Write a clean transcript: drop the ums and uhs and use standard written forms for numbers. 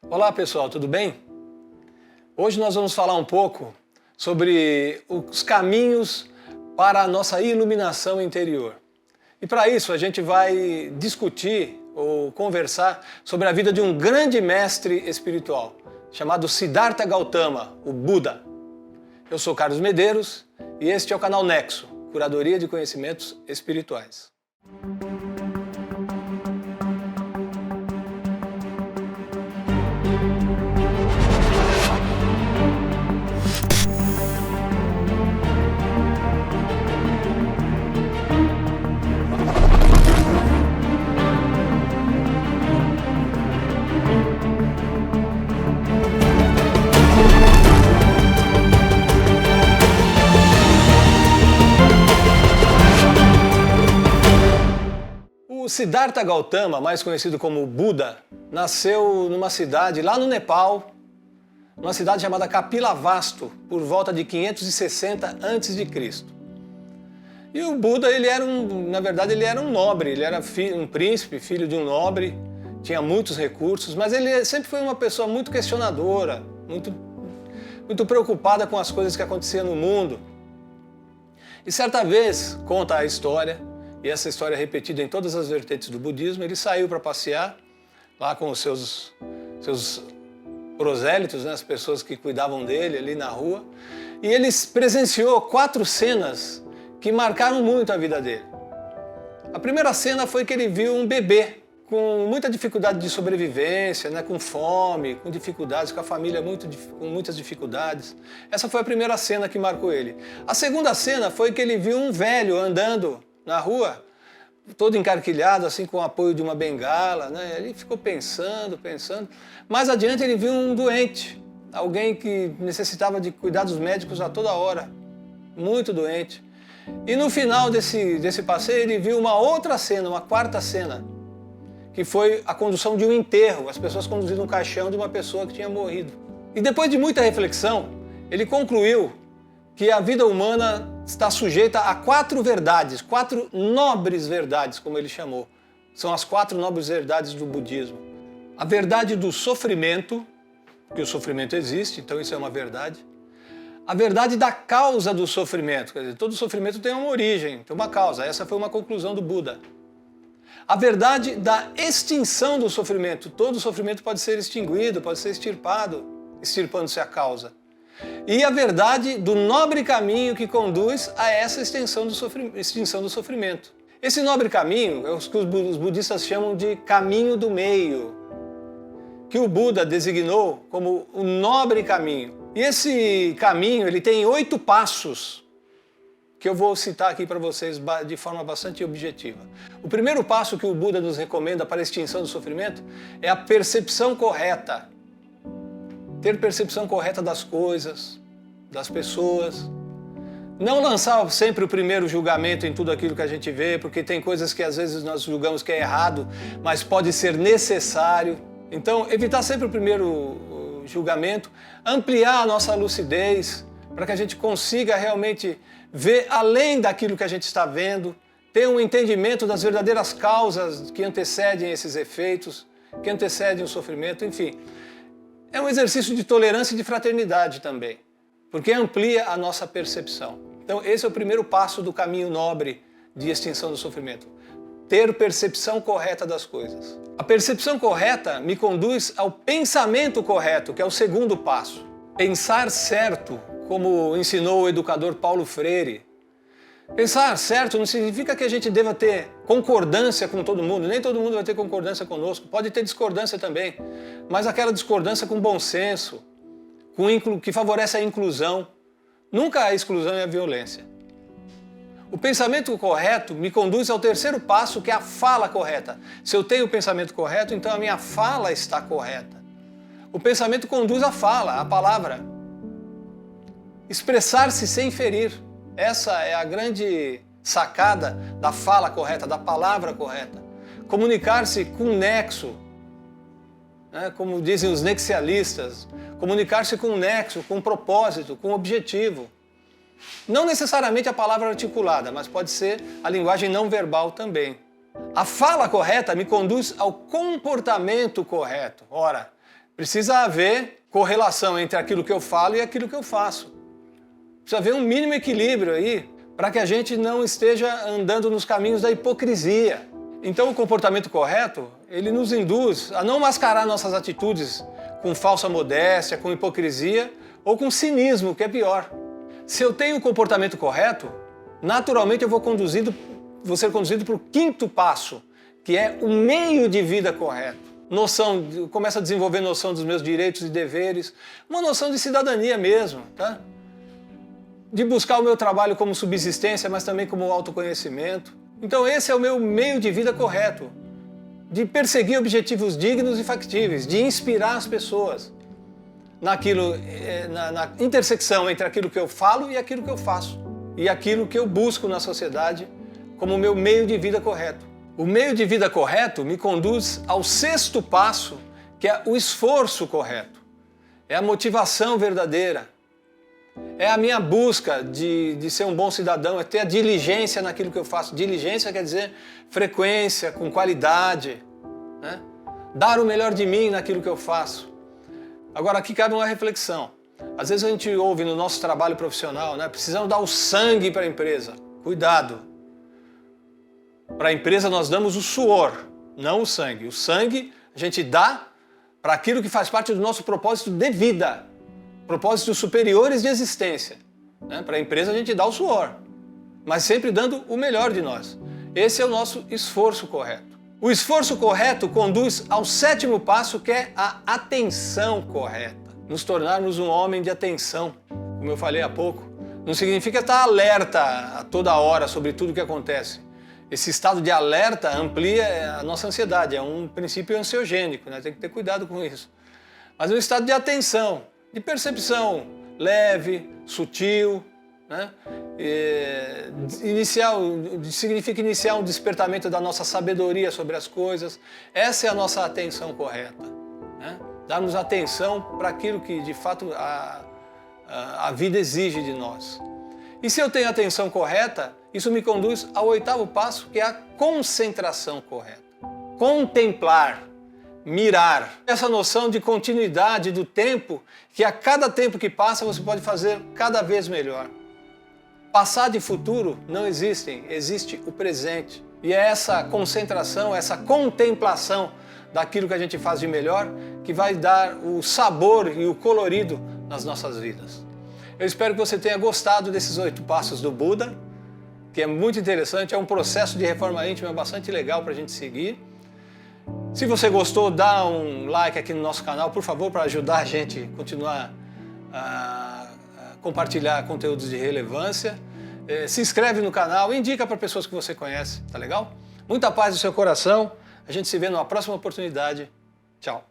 Olá pessoal, tudo bem? Hoje nós vamos falar um pouco sobre os caminhos para a nossa iluminação interior. E para isso a gente vai discutir ou conversar sobre a vida de um grande mestre espiritual, chamado Siddhartha Gautama, o Buda. Eu sou Carlos Medeiros e este é o canal Nexo, Curadoria de Conhecimentos Espirituais. O Siddhartha Gautama, mais conhecido como Buda, nasceu numa cidade lá no Nepal, numa cidade chamada Kapilavastu, por volta de 560 a.C. E o Buda, na verdade, ele era um nobre, ele era um príncipe, filho de um nobre, tinha muitos recursos, mas ele sempre foi uma pessoa muito questionadora, muito preocupada com as coisas que aconteciam no mundo. E certa vez, conta a história, e essa história é repetida em todas as vertentes do budismo, ele saiu para passear lá com os seus prosélitos, né, as pessoas que cuidavam dele ali na rua, e ele presenciou 4 cenas que marcaram muito a vida dele. A primeira cena foi que ele viu um bebê com muita dificuldade de sobrevivência, né, com fome, com dificuldades, com a família com muitas dificuldades. Essa foi a primeira cena que marcou ele. A segunda cena foi que ele viu um velho andando na rua, todo encarquilhado, assim, com o apoio de uma bengala, né? Ele ficou pensando. Mais adiante ele viu um doente, alguém que necessitava de cuidados médicos a toda hora, muito doente. E no final desse passeio ele viu uma outra cena, uma quarta cena, que foi a condução de um enterro, as pessoas conduzindo um caixão de uma pessoa que tinha morrido. E depois de muita reflexão, ele concluiu que a vida humana está sujeita a 4 verdades, 4 nobres verdades, como ele chamou. São as 4 nobres verdades do budismo. A verdade do sofrimento, que o sofrimento existe, então isso é uma verdade. A verdade da causa do sofrimento, quer dizer, todo sofrimento tem uma origem, tem uma causa. Essa foi uma conclusão do Buda. A verdade da extinção do sofrimento. Todo sofrimento pode ser extinguido, pode ser extirpado, extirpando-se a causa. E a verdade do nobre caminho que conduz a essa extinção do sofrimento. Esse nobre caminho é o que os budistas chamam de caminho do meio, que o Buda designou como o nobre caminho. E esse caminho ele tem 8 passos, que eu vou citar aqui para vocês de forma bastante objetiva. O primeiro passo que o Buda nos recomenda para a extinção do sofrimento é a percepção correta. Ter percepção correta das coisas, das pessoas. Não lançar sempre o primeiro julgamento em tudo aquilo que a gente vê, porque tem coisas que às vezes nós julgamos que é errado, mas pode ser necessário. Então, evitar sempre o primeiro julgamento, ampliar a nossa lucidez, para que a gente consiga realmente ver além daquilo que a gente está vendo, ter um entendimento das verdadeiras causas que antecedem esses efeitos, que antecedem o sofrimento, enfim. É um exercício de tolerância e de fraternidade também, porque amplia a nossa percepção. Então esse é o primeiro passo do caminho nobre de extinção do sofrimento. Ter percepção correta das coisas. A percepção correta me conduz ao pensamento correto, que é o segundo passo. Pensar certo, como ensinou o educador Paulo Freire. Pensar certo não significa que a gente deva ter concordância com todo mundo, nem todo mundo vai ter concordância conosco, pode ter discordância também, mas aquela discordância com bom senso, que favorece a inclusão, nunca a exclusão e a violência. O pensamento correto me conduz ao terceiro passo, que é a fala correta. Se eu tenho o pensamento correto, então a minha fala está correta. O pensamento conduz à fala, à palavra. Expressar-se sem ferir. Essa é a grande sacada da fala correta, da palavra correta. Comunicar-se com nexo, né, como dizem os nexialistas, comunicar-se com nexo, com propósito, com objetivo. Não necessariamente a palavra articulada, mas pode ser a linguagem não verbal também. A fala correta me conduz ao comportamento correto. Ora, Precisa haver correlação entre aquilo que eu falo e aquilo que eu faço. Precisa haver um mínimo equilíbrio aí para que a gente não esteja andando nos caminhos da hipocrisia. Então o comportamento correto, ele nos induz a não mascarar nossas atitudes com falsa modéstia, com hipocrisia ou com cinismo, que é pior. Se eu tenho o comportamento correto, naturalmente eu vou ser conduzido para o quinto passo, que é o meio de vida correto. Começo a desenvolver noção dos meus direitos e deveres, uma noção de cidadania mesmo, tá? De buscar o meu trabalho como subsistência, mas também como autoconhecimento. Então esse é o meu meio de vida correto, de perseguir objetivos dignos e factíveis, de inspirar as pessoas na intersecção entre aquilo que eu falo e aquilo que eu faço, e aquilo que eu busco na sociedade como o meu meio de vida correto. O meio de vida correto me conduz ao sexto passo, que é o esforço correto. É a motivação verdadeira. É a minha busca de ser um bom cidadão, é ter a diligência naquilo que eu faço. Diligência quer dizer frequência, com qualidade, né? Dar o melhor de mim naquilo que eu faço. Agora aqui cabe uma reflexão. Às vezes a gente ouve no nosso trabalho profissional, né? Precisamos dar o sangue para a empresa. Cuidado! Para a empresa nós damos o suor, não o sangue. O sangue a gente dá para aquilo que faz parte do nosso propósito de vida, propósitos superiores de existência. Né? Para a empresa a gente dá o suor, mas sempre dando o melhor de nós. Esse é o nosso esforço correto. O esforço correto conduz ao sétimo passo, que é a atenção correta. Nos tornarmos um homem de atenção, como eu falei há pouco. Não significa estar alerta a toda hora sobre tudo o que acontece. Esse estado de alerta amplia a nossa ansiedade, é um princípio ansiogênico, né? Tem que ter cuidado com isso. Mas é um estado de atenção, de percepção leve, sutil, né? Significa iniciar um despertamento da nossa sabedoria sobre as coisas. Essa é a nossa atenção correta, né? Darmos atenção para aquilo que de fato a vida exige de nós. E se eu tenho a atenção correta, isso me conduz ao oitavo passo, que é a concentração correta. Contemplar, mirar. Essa noção de continuidade do tempo, que a cada tempo que passa você pode fazer cada vez melhor. Passado e futuro não existem, existe o presente. E é essa concentração, essa contemplação daquilo que a gente faz de melhor que vai dar o sabor e o colorido nas nossas vidas. Eu espero que você tenha gostado desses 8 passos do Buda, que é muito interessante, é um processo de reforma íntima bastante legal para a gente seguir. Se você gostou, dá um like aqui no nosso canal, por favor, para ajudar a gente a continuar a compartilhar conteúdos de relevância. Se inscreve no canal, indica para pessoas que você conhece, tá legal? Muita paz no seu coração, a gente se vê numa próxima oportunidade. Tchau!